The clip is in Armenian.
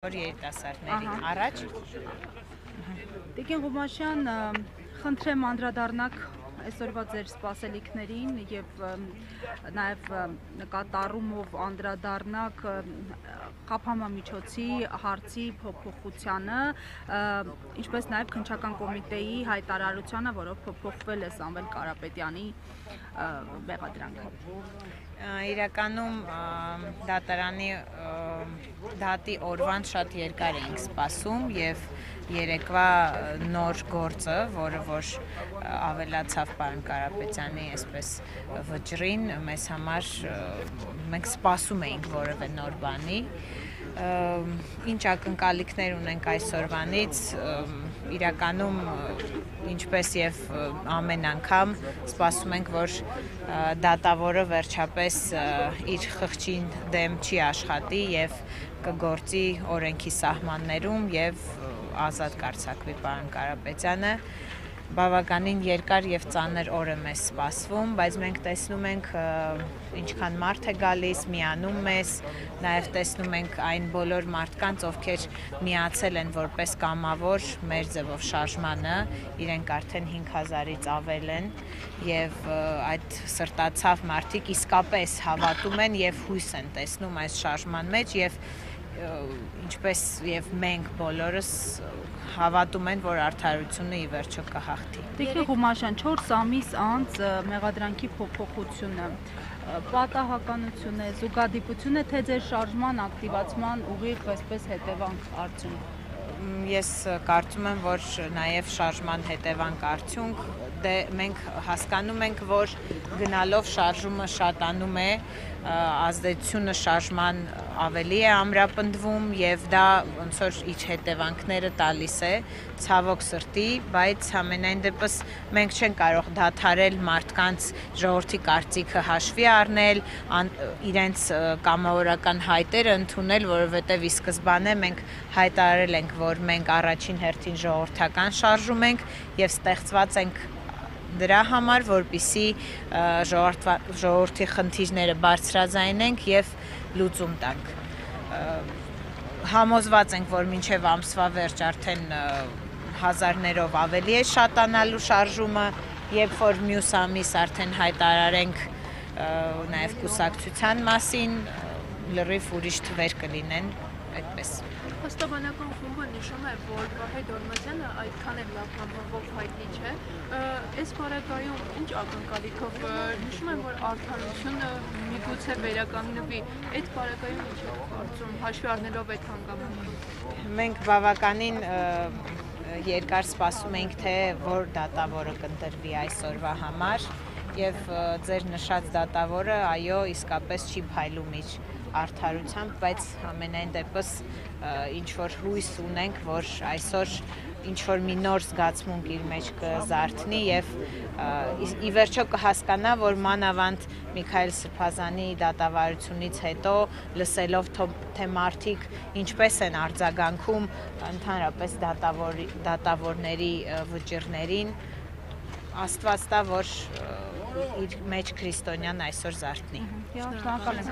Երիտասարդների առաջ։ Տիկին Ղումաշյան, խնդրեմ անդրադառնաք այսօրվա ձեր սպասելիքներին եւ նաեւ նկատառումով անդրադառնաք խափամամիջոցի հարցի փոփոխությանը, ինչպես նաեւ քննչական կոմիտեի հայտարարությանը, որով փոփոխվել է Սամվել Կարապետյանի մեղադրանքը։ Իրականում դատարանի դատի օրվան շատ երկար էինք սպասում եւ երեկվա նոր գործը, որը որ ավելացավ պարոն Կարապետյանի այսպես վճռին, մեզ համար մենք սպասում էինք որևէ նոր բանի։ Ինչ ակնկալիքներ ունենք այսօրվանից, իրականում ինչպես եւ ամեն անգամ սպասում ենք, որ դատավորը վերջապես իր խղճին դեմ չի աշխատի եւ կգործի օրենքի սահմաններում եւ ազատ կարձակվի պարոն Կարապետյանը։ Բավականին երկար եւ ծանր օր է մեզ սպասվում, բայց մենք տեսնում ենք ինչքան մարդ է գալիս, միանում մեզ, նաեւ տեսնում ենք այն բոլոր մարդկանց, ովքեր միացել են որպես կամավոր մեր ձևով շարժմանը, իրենք արդեն 5000-ից ավել են եւ այդ սրտացավ մարդիկ իսկապես հավատում են եւ հույս են տեսնում այս շարժման մեջ եւ ինչպես եւ մենք բոլորս հավատում են, որ արդարությունը ի վերջո կհաղթի։ Տիկին Ղումաշյան, 4 ամիս անց մեղադրանքի փոփոխությունը պատահականություն է, զուգադիպություն է, թե ձեր շարժման ակտիվացման ուղիղ այսպես հետևանք արդյունք։ Ես կարծում եմ, որ նաև շարժման հետևանք արդյունք, մենք հասկանում ենք, որ գնալով շարժումը շատանում է, ազդեցությունը շարժման ավելի է ամրապնդվում եւ դա ոնց որ իր հետևանքները տալիս է ցավոք սրտի, բայց համենայն դեպս մենք չենք կարող դադարել մարդկանց ժողովրդի կարծիքը հաշվի առնել, իրենց կամավորական հայտերը ընդունել, որովհետեւ ի սկզբանե մենք հայտարարել ենք, որ մենք առաջին հերթին ժողովրդական շարժում ենք եւ ստեղծված ենք դրա համար, որպեսզի ժողովրդի խնդիրները բարձրաձայնենք եւ լուծում տանք։ Համոզված ենք, որ մինչեւ ամսվա վերջ արդեն հազարներով ավելի է շատանալու շարժումը, երբ որ մյուս ամիս արդեն հայտարարենք նաեւ կուսակցության մասին, լրիվ ուրիշ թվեր կլինեն, այդպես։ Հաստաբանական խումբը նշում է, որ Վահե Դոլմազյանը այդքան էլ լավ համբավով հայտնի չէ։ Այս բարակայում ինչ ակնկալիքով նշում են, որ արդարությունը միգուցե վերականգնվի։ Այդ բարակայում ինչ է կարծում, հաշվի առնելով այդ հանգամանքը։ Մենք բավականին երկար սպասում էինք, թե որ դատավորը կընտրվի այսօրվա համար եւ ձեր նշած դատավորը այո իսկապես չի փայլում իր արդարությամբ, բայց ամենայն դեպս ինչ որ հույս ունենք, որ այսօր ինչ որ մի նոր զգացմունք իր մեջ կզարթնի եւ ի վերջո կհասկանա, որ մանավանդ Միքայել Սրբազանի դատավարությունից հետո լսելով թե մարդիկ ինչպես են արձագանքում ընդհանրապես դատավորների վճիռներին, Աստված տա, որ իր մեջ քրիստոնյան այսօր զարթնի։ Շնորհակալ եմ։